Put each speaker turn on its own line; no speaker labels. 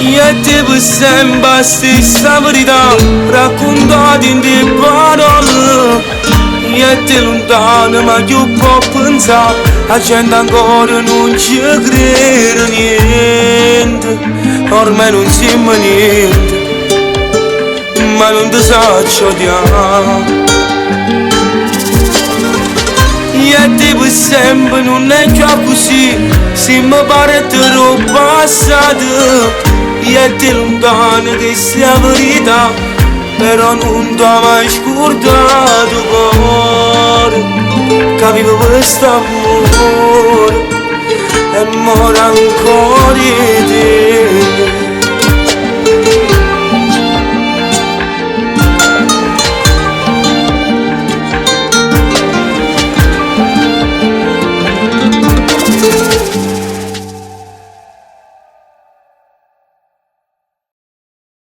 E te per sempre stessa verità raccontata in te parole. E te lontano ma più può pensare, la gente ancora non ci crede niente, ormai non siamo niente, ma non ti saccio odiare. E te per sempre non è già così, se mi pare te l'ho passato. E te lontano che sia verità, però non t'ho mai scordato cuore, capivo questo amore e muore ancora di te.